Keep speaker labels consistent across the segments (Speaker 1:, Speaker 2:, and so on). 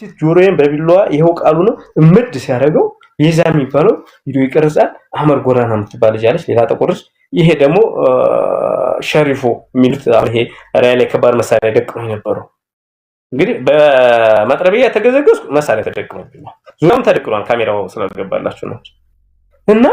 Speaker 1: ፊት ጆሮዬን በቢላዋ ይሄው ቃሉ ነው እምድ ሲያደርገው የዛ የሚባለው ቪዲዮ ይቀርጻል። አህመድ ጎራና የምትባል ልጅ አለች፣ ሌላ ጠቆረች። ይሄ ደግሞ ሸሪፎ የሚሉት ይሄ ራያ ላይ ከባድ መሳሪያ ደቅኖ የነበረው እንግዲህ በመጥረቢያ የተገዘገዝኩ መሳሪያ ተደቅኖብኛል። ዙሪያም ተደቅኗል፣ ካሜራው ስላልገባላችሁ ነው። እና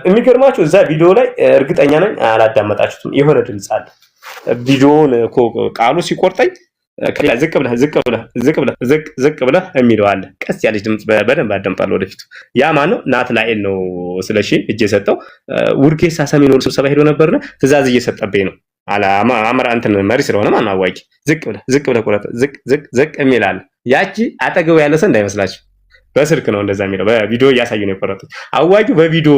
Speaker 1: የሚገርማችሁ እዛ ቪዲዮ ላይ እርግጠኛ ነኝ አላዳመጣችሁትም፣ የሆነ ድምጽ አለ። ቪዲዮውን ቃሉ ሲቆርጠኝ ዝቅ ብለህ የሚለው አለ። ቀስ ያለች ድምጽ በደንብ አዳምጣለሁ ወደፊቱ። ያ ማን ነው? ናትናኤል ነው። ስለሺ እጅ የሰጠው ውርጌሳ ሰሜን ወሎ ስብሰባ ሄዶ ነበርና ትእዛዝ እየሰጠብኝ ነው አማራ እንትን መሪ ስለሆነ ማን አዋቂ ዝቅ ብለህ ቁረጥ ዝቅ የሚል አለ። ያቺ አጠገቡ ያለ ሰው እንዳይመስላችሁ በስልክ ነው እንደዛ የሚለው፣ በቪዲዮ እያሳዩ ነው የቆረጡት። አዋቂው በቪዲዮ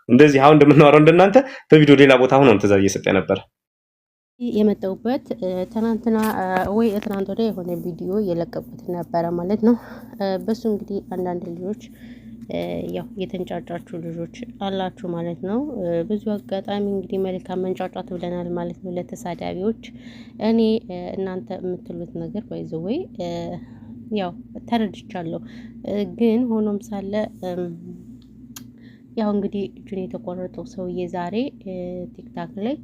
Speaker 1: እንደዚህ አሁን እንደምናወራው እንደናንተ በቪዲዮ ሌላ ቦታ ሆኖ ትእዛዝ እየሰጠ ነበር።
Speaker 2: የመጣሁበት ትናንትና ወይ ትናንት ወዲያ የሆነ ቪዲዮ የለቀቁት ነበረ ማለት ነው። በሱ እንግዲህ አንዳንድ ልጆች ያው የተንጫጫችሁ ልጆች አላችሁ ማለት ነው። ብዙ አጋጣሚ እንግዲህ መልካም መንጫጫት ብለናል ማለት ነው ለተሳዳቢዎች። እኔ እናንተ የምትሉት ነገር ባይዘው ወይ ያው ተረድቻለሁ፣ ግን ሆኖም ሳለ ያው እንግዲህ እጁን የተቆረጠው ሰውዬ ዛሬ ቲክታክ ላይ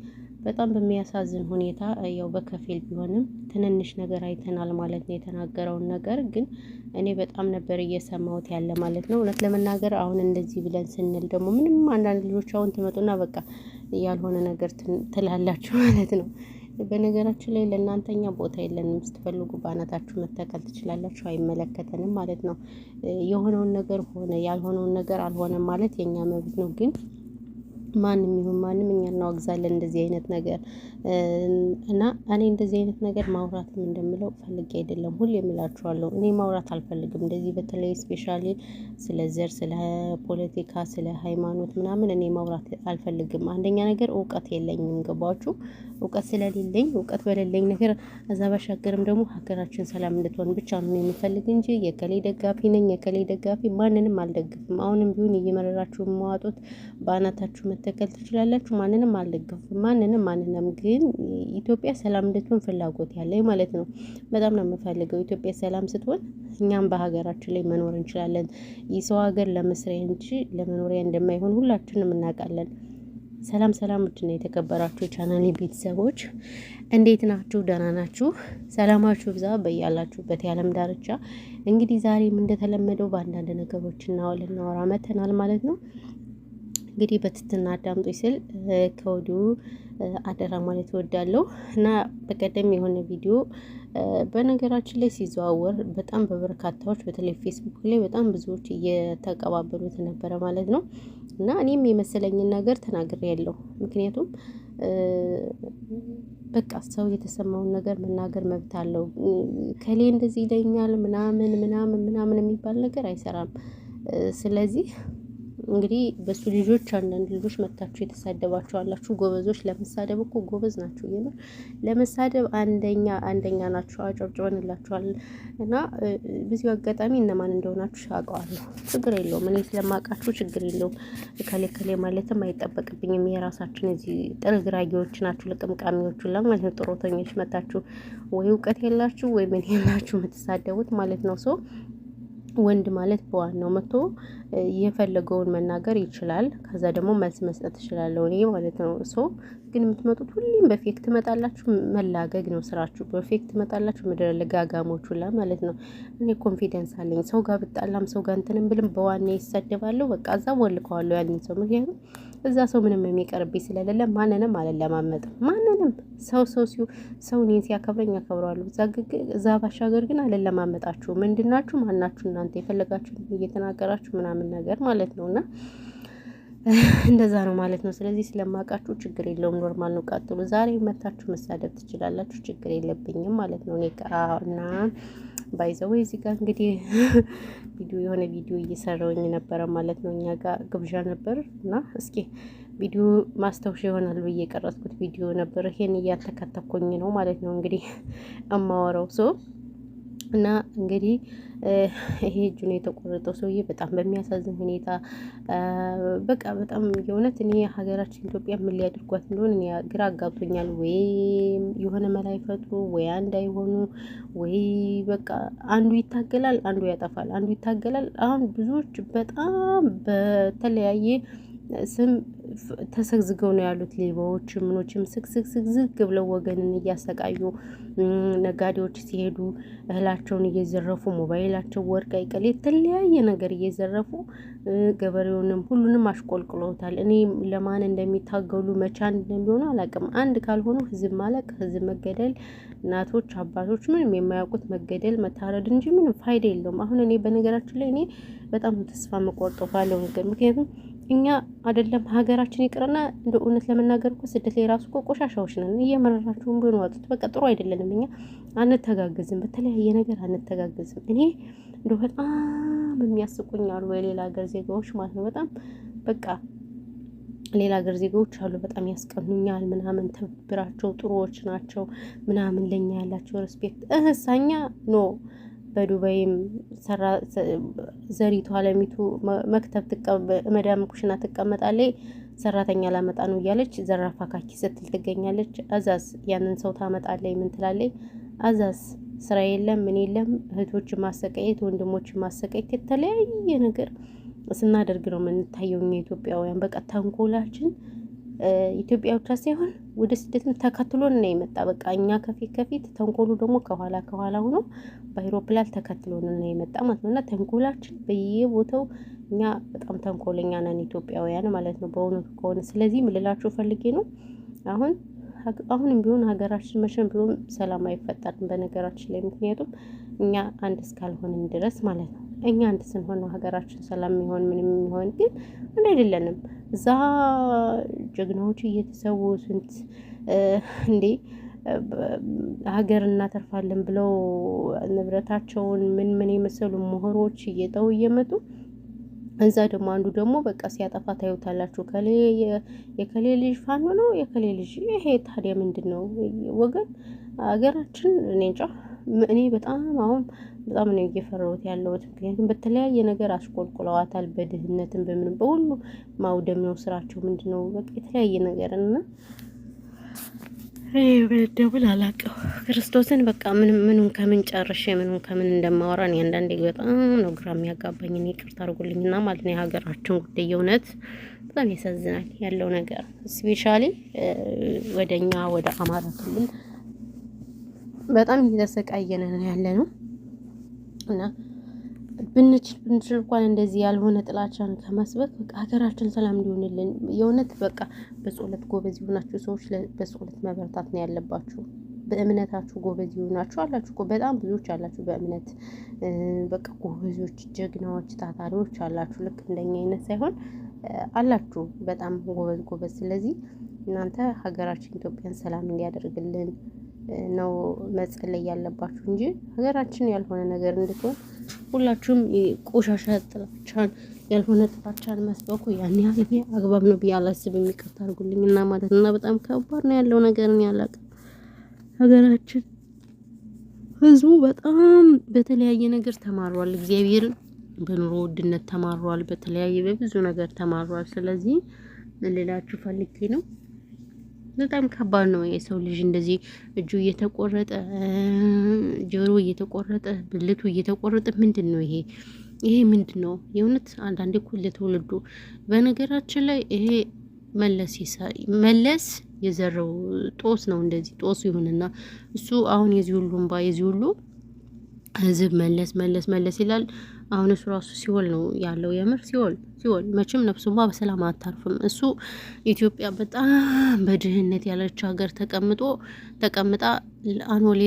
Speaker 2: በጣም በሚያሳዝን ሁኔታ ያው በከፊል ቢሆንም ትንንሽ ነገር አይተናል ማለት ነው። የተናገረውን ነገር ግን እኔ በጣም ነበር እየሰማሁት ያለ ማለት ነው። እውነት ለመናገር አሁን እንደዚህ ብለን ስንል ደግሞ ምንም አንዳንድ ልጆች አሁን ትመጡና በቃ ያልሆነ ነገር ትላላችሁ ማለት ነው። በነገራችን ላይ ለእናንተኛ ቦታ የለንም። ስትፈልጉ ባናታችሁ መተከል ትችላላችሁ፣ አይመለከተንም ማለት ነው። የሆነውን ነገር ሆነ ያልሆነውን ነገር አልሆነም ማለት የኛ መብት ነው። ግን ማንም ይሁን ማንም እኛ እናወግዛለን እንደዚህ አይነት ነገር እና እኔ እንደዚህ አይነት ነገር ማውራትም እንደምለው ፈልጌ አይደለም። ሁሌ እምላችኋለሁ እኔ ማውራት አልፈልግም እንደዚህ በተለይ ስፔሻሊ ስለ ዘር፣ ስለ ፖለቲካ፣ ስለ ሃይማኖት ምናምን እኔ ማውራት አልፈልግም። አንደኛ ነገር እውቀት የለኝም፣ ገባችሁ? እውቀት ስለሌለኝ እውቀት በሌለኝ ነገር እዛ ባሻገርም ደግሞ ሀገራችን ሰላም እንድትሆን ብቻ ነው የምፈልግ እንጂ የከሌ ደጋፊ ነኝ የከሌ ደጋፊ ማንንም አልደግፍም። አሁንም ቢሆን እየመረራችሁ የማዋጡት በአናታችሁ መተከል ትችላላችሁ። ማንንም አልደግፍም፣ ማንንም ግን ኢትዮጵያ ሰላም እንድትሆን ፍላጎት ያለኝ ማለት ነው። በጣም ነው የምፈልገው ኢትዮጵያ ሰላም ስትሆን እኛም በሀገራችን ላይ መኖር እንችላለን። የሰው ሀገር ለመስሪያ እንጂ ለመኖሪያ እንደማይሆን ሁላችንም እናውቃለን። ሰላም ውድና የተከበራችሁ ቻናሌ ቤተሰቦች እንዴት ናችሁ? ደህና ናችሁ? ሰላማችሁ ብዛ በያላችሁበት የዓለም ዳርቻ። እንግዲህ ዛሬም እንደተለመደው በአንዳንድ ነገሮች ልናወራ መተናል ማለት ነው። እንግዲህ በትትና አዳምጦኝ ስል ከወዲሁ አደራ ማለት እወዳለሁ እና በቀደም የሆነ ቪዲዮ በነገራችን ላይ ሲዘዋወር በጣም በበርካታዎች በተለይ ፌስቡክ ላይ በጣም ብዙዎች እየተቀባበሉት ነበረ ማለት ነው። እና እኔም የመሰለኝን ነገር ተናግሬያለሁ። ምክንያቱም በቃ ሰው የተሰማውን ነገር መናገር መብት አለው። ከሌ እንደዚህ ይለኛል ምናምን የሚባል ነገር አይሰራም። ስለዚህ እንግዲህ በሱ ልጆች አንዳንድ ልጆች መታችሁ የተሳደባችሁ አላችሁ። ጎበዞች ለመሳደብ እኮ ጎበዝ ናችሁ። የምር ለመሳደብ አንደኛ ናችሁ። አጨብጭበንላችኋል። እና በዚህ አጋጣሚ እነማን እንደሆናችሁ አውቀዋለሁ። ችግር የለውም። እኔ ስለማውቃችሁ ችግር የለውም። ከሌ ማለትም አይጠበቅብኝም። የራሳችን እዚህ ጥርግራጊዎች ናችሁ፣ ለቅምቃሚዎቹ ለማለት ነው። ጥሮተኞች መታችሁ ወይ እውቀት የላችሁ ወይ ምን የላችሁ የምትሳደቡት ማለት ነው። ሰው ወንድ ማለት በዋናው መጥቶ የፈለገውን መናገር ይችላል። ከዛ ደግሞ መልስ መስጠት ይችላል እኔ ማለት ነው። ግን የምትመጡት ሁሌም በፌክ ትመጣላችሁ። መላገግ ነው ስራችሁ። በፌክ ትመጣላችሁ። ምድረ ለጋጋሞቹ ማለት ነው። እኔ ኮንፊደንስ አለኝ። ሰው ጋር ብጣላም ሰው ጋር እንትንም ብልም በዋና ይሰደባለሁ። በቃ እዛ ወልከዋለሁ ያንን ሰው። ምክንያቱም እዛ ሰው ምንም የሚቀርብኝ ስለሌለ ማንንም አልለማመጥም። ማንንም ሰው እኔን ሲያከብረኝ አከብረዋለሁ። እዛ ባሻገር ግን አልለማመጣችሁ። ምንድናችሁ? ማናችሁ? እናንተ የፈለጋችሁ እየተናገራችሁ ምናምን ነገር ማለት ነውና እንደዛ ነው ማለት ነው። ስለዚህ ስለማውቃችሁ ችግር የለውም። ኖርማል ነው። ቀጥሉ። ዛሬ መታችሁ መሳደብ ትችላላችሁ። ችግር የለብኝም ማለት ነው። እና ባይዘው እዚህ ጋር እንግዲህ የሆነ ቪዲዮ እየሰራውኝ ነበረ ማለት ነው። እኛ ጋር ግብዣ ነበር እና እስኪ ቪዲዮ ማስታወሻ ይሆናል ብዬ የቀረጽኩት ቪዲዮ ነበር። ይሄን እያተከተኩኝ ነው ማለት ነው እንግዲህ እማወራው እና እንግዲህ ይሄ እጁን የተቆረጠው ሰውዬ በጣም በሚያሳዝን ሁኔታ በቃ በጣም የእውነት እኔ ሀገራችን ኢትዮጵያ ምን ሊያደርጓት እንደሆነ እኔ ግራ አጋብቶኛል። ወይ የሆነ መላ ይፈጥሩ፣ ወይ አንድ አይሆኑ፣ ወይ በቃ አንዱ ይታገላል፣ አንዱ ያጠፋል፣ አንዱ ይታገላል። አሁን ብዙዎች በጣም በተለያየ ስም ተሰግዝገው ነው ያሉት። ሌባዎች ምኖችም ስግዝግ ብለው ወገንን እያሰቃዩ ነጋዴዎች ሲሄዱ እህላቸውን እየዘረፉ ሞባይላቸው፣ ወርቅ፣ አይቀል የተለያየ ነገር እየዘረፉ ገበሬውንም ሁሉንም አሽቆልቅሎታል። እኔ ለማን እንደሚታገሉ መቻ እንደሚሆኑ አላውቅም። አንድ ካልሆኑ ህዝብ ማለቅ፣ ህዝብ መገደል፣ እናቶች አባቶች ምንም የማያውቁት መገደል መታረድ እንጂ ምንም ፋይዳ የለውም። አሁን እኔ በነገራችን ላይ እኔ በጣም ተስፋ መቆርጠው ባለው ነገር ምክንያቱም እኛ አይደለም ሀገራችን ይቅርና እንደ እውነት ለመናገር እኮ ስደት ላይ ራሱ እኮ ቆሻሻዎች ነን። እየመረራችሁን ቢሆን ዋጡት። በቃ ጥሩ አይደለንም። እኛ አንተጋገዝም፣ በተለያየ ነገር አንተጋገዝም። እኔ እንደው በጣም የሚያስቁኝ አሉ የሌላ ሀገር ዜጋዎች ማለት ነው። በጣም በቃ ሌላ ሀገር ዜጋዎች አሉ በጣም ያስቀኑኛል ምናምን፣ ትብብራቸው ጥሩዎች ናቸው ምናምን፣ ለኛ ያላቸው ሬስፔክት እህሳኛ ኖ በዱባይም ዘሪቱ አለሚቱ መክተብ መዳም ኩሽና ትቀመጣለች። ሰራተኛ ላመጣ ነው እያለች ዘራፋ ካኪ ስትል ትገኛለች። አዛዝ ያንን ሰው ታመጣለች። ምን ትላለች? አዛዝ ስራ የለም ምን የለም፣ እህቶች ማሰቃየት፣ ወንድሞች ማሰቃየት፣ የተለያየ ነገር ስናደርግ ነው የምንታየው እኛ ኢትዮጵያውያን። በቃ ተንኮላችን ኢትዮጵያ ብቻ ሳይሆን ወደ ስደትም ተከትሎን ነው የመጣ። በቃ እኛ ከፊት ተንኮሉ ደግሞ ከኋላ ሆኖ በአይሮፕላን ተከትሎን ነው የመጣ ማለት ነው። እና ተንኮላችን በየቦታው እኛ በጣም ተንኮለኛ ነን ኢትዮጵያውያን ማለት ነው በእውነቱ ከሆነ። ስለዚህ ምልላችሁ ፈልጌ ነው አሁንም ቢሆን ሀገራችን መቼም ቢሆን ሰላም አይፈጠርም በነገራችን ላይ። ምክንያቱም እኛ አንድ እስካልሆንን ድረስ ማለት ነው። እኛ አንድ ስንሆን ነው ሀገራችን ሰላም የሚሆን ምንም የሚሆን። ግን ምን አይደለንም። እዛ ጀግናዎች እየተሰዉ ስንት እንዴ ሀገር እናተርፋለን ብለው ንብረታቸውን ምን የመሰሉ ምሁሮች እየጠው እየመጡ እዛ ደግሞ አንዱ ደግሞ በቃ ሲያጠፋ ታዩታላችሁ። የከሌ ልጅ ፋኖ ነው የከሌ ልጅ ይሄ ታዲያ ምንድን ነው ወገን? ሀገራችን እኔ እንጃ። እኔ በጣም በጣም ነው እየፈራሁት ያለሁት። ምክንያቱም በተለያየ ነገር አስቆልቁለዋታል። በድህነትም በምንም በሁሉ ማውደም ነው ስራቸው። ምንድን ነው በቃ የተለያየ ነገር እና ደብል አላውቀው ክርስቶስን በቃ ምኑን ከምን ጨርሼ ምኑን ከምን እንደማወራ እኔ አንዳንዴ በጣም ነው ግራ የሚያጋባኝ። እኔ ይቅርታ አድርጉልኝና ማለት ነው የሀገራችን ጉዳይ የእውነት በጣም ያሳዝናል ያለው ነገር። ስፔሻሊ ወደኛ ወደ አማራ ክልል በጣም እየተሰቃየን ነው ያለ ነው እና ብንችል እንኳን እንደዚህ ያልሆነ ጥላቻን ከመስበክ በቃ ሀገራችን ሰላም እንዲሆንልን የእውነት በቃ በጸሎት ጎበዝ ይሆናችሁ ሰዎች በጸሎት መበርታት ነው ያለባችሁ። በእምነታችሁ ጎበዝ ይሆናችሁ አላችሁ እኮ በጣም ብዙዎች አላችሁ በእምነት በቃ ጎበዞች፣ ጀግናዎች፣ ታታሪዎች አላችሁ። ልክ እንደኛ አይነት ሳይሆን አላችሁ በጣም ጎበዝ። ስለዚህ እናንተ ሀገራችን ኢትዮጵያን ሰላም እንዲያደርግልን ነው መጸለይ ያለባችሁ እንጂ ሀገራችን ያልሆነ ነገር እንድትሆን ሁላችሁም ቆሻሻ ጥላቻን ያልሆነ ጥላቻን መስበኩ ያን ያህል አግባብ ነው ብዬ አላስብም። ይቅርታ አድርጉልኝ እና ማለት እና በጣም ከባድ ነው ያለው ነገር። ያላቀ ሀገራችን ህዝቡ በጣም በተለያየ ነገር ተማሯል። እግዚአብሔርን በኑሮ ውድነት ተማሯል። በተለያየ በብዙ ነገር ተማሯል። ስለዚህ ምን ልላችሁ ፈልጌ ነው በጣም ከባድ ነው። የሰው ልጅ እንደዚህ እጁ እየተቆረጠ ጆሮ እየተቆረጠ ብልቱ እየተቆረጠ ምንድን ነው ይሄ ምንድን ነው? የእውነት አንዳንዴ እኮ ለትውልዱ በነገራችን ላይ ይሄ መለስ የዘረው ጦስ ነው። እንደዚህ ጦስ ይሁንና እሱ አሁን የዚህ ሁሉ እንባ የዚህ ሁሉ ህዝብ መለስ ይላል። አሁን እሱ ራሱ ሲወል ነው ያለው። የምር ሲወል መቼም ነፍሱማ በሰላም አታርፍም። እሱ ኢትዮጵያ በጣም በድህነት ያለች ሀገር ተቀምጣ አኖሌ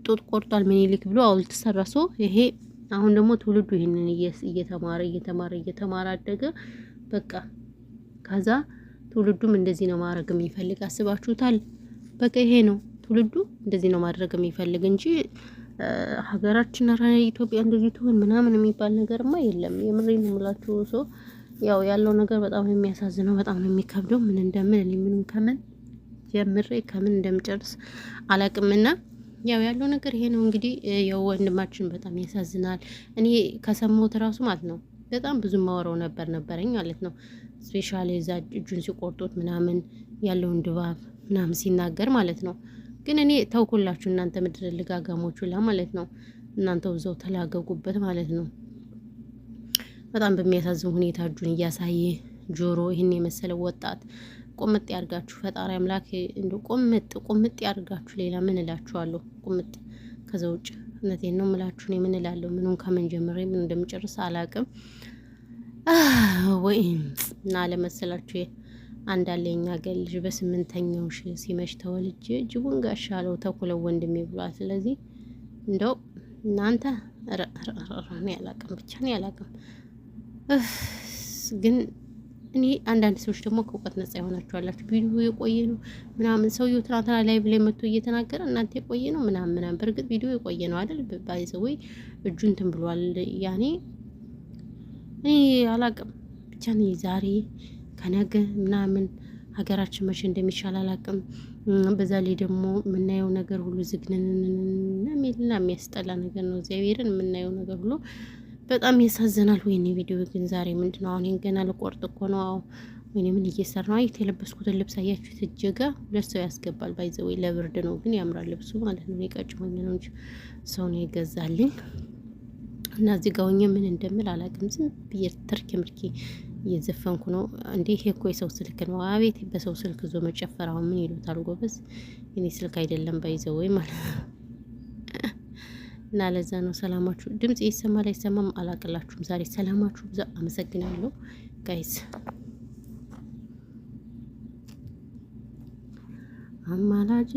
Speaker 2: ጡት ቆርጧል ምኒልክ ብሎ ሐውልት ሰራ። ይሄ አሁን ደግሞ ትውልዱ ይሄንን እየተማረ አደገ። በቃ ከዛ ትውልዱም እንደዚህ ነው ማድረግ የሚፈልግ። አስባችሁታል? በቃ ይሄ ነው ትውልዱ እንደዚህ ነው ማድረግ የሚፈልግ እንጂ ሀገራችን ኢትዮጵያ እንደዚህ ትሆን ምናምን የሚባል ነገርማ የለም። የምሬን የምላችሁ ያው ያለው ነገር በጣም ነው የሚያሳዝነው፣ በጣም ነው የሚከብደው። ምን እንደምን ከምን ጀምሬ ከምን እንደምጨርስ አላቅምና ያው ያለው ነገር ይሄ ነው እንግዲህ። ያው ወንድማችን በጣም ያሳዝናል። እኔ ከሰማሁት ራሱ ማለት ነው በጣም ብዙ ማወራው ነበረኝ ማለት ነው። ስፔሻሊ እዛ እጁን ሲቆርጡት ምናምን ያለውን ድባብ ምናምን ሲናገር ማለት ነው። ግን እኔ ተውኩላችሁ እናንተ ምድር ልጋጋሞቹ ላ ማለት ነው። እናንተው እዛው ተላገጉበት ማለት ነው። በጣም በሚያሳዝን ሁኔታ እጁን እያሳየ ጆሮ ይህን የመሰለ ወጣት ቁምጥ ያርጋችሁ ፈጣሪ አምላክ እንደ ቁምጥ ያርጋችሁ። ሌላ ምን እላችኋለሁ? ቁምጥ ከዛ ውጭ እውነቴን ነው የምላችሁ። እኔ ምን እላለሁ? ምኑን ከምን ጀምሬ ምን እንደምጨርስ አላቅም። ወይ እና ለመሰላችሁ አንድ አለኝ አገር ልጅ በ8ኛው ሲመሽ ተወልጄ ጅቡን ጋሻለው ተኩለው ወንድሜ ብሏል። ስለዚህ እንደው እናንተ እኔ አላቅም፣ ብቻ እኔ አላቅም። ግን እኔ አንዳንድ ሰዎች ደግሞ ከእውቀት ነጻ የሆናችኋላችሁ። ቪዲዮ የቆየ ነው ምናምን ሰውየው ትናንትና ላይ ብላይ መጥቶ እየተናገረ እናንተ የቆየ ነው ምናምን። በእርግጥ ቪዲዮ የቆየ ነው አይደል? ባይዘወይ እጁ እንትን ብሏል። ያኔ እኔ አላቅም፣ ብቻ እኔ ዛሬ ከነገ ምናምን ሀገራችን መቼ እንደሚሻል አላቅም። በዛ ላይ ደግሞ የምናየው ነገር ሁሉ ዝግንንና የሚልና የሚያስጠላ ነገር ነው። እግዚአብሔርን የምናየው ነገር ሁሉ በጣም ያሳዝናል። ወይኔ ቪዲዮ ግን ዛሬ ምንድነው? አሁን ገና ልቆርጥ እኮ ነው። ወይኔ ምን እየሰራ ነው? የለበስኩትን ልብስ አያችሁት? እጀጋ 2 ሰው ያስገባል። ባይዘወይ ለብርድ ነው ግን ያምራል ልብሱ ማለት ነው። የቀጭሞኝ ነው እንጂ ሰው ነው የገዛልኝ። እና እዚህ ጋር ሆኜ ምን እንደምል አላውቅም። ዝም ብዬ ትርኪ ምርኪ እየዘፈንኩ ነው። እንዴ ይሄ እኮ የሰው ስልክ ነው። አቤት በሰው ስልክ ዞ መጨፈር አሁን ምን ይሉታል ጎበዝ? እኔ ስልክ አይደለም ባይዘወይ ማለት ነው። እና ለዛ ነው ሰላማችሁ ድምጽ ይሰማል አይሰማም አላቅላችሁም። ዛሬ ሰላማችሁ ብዛ። አመሰግናለሁ ጋይስ። አማላጅ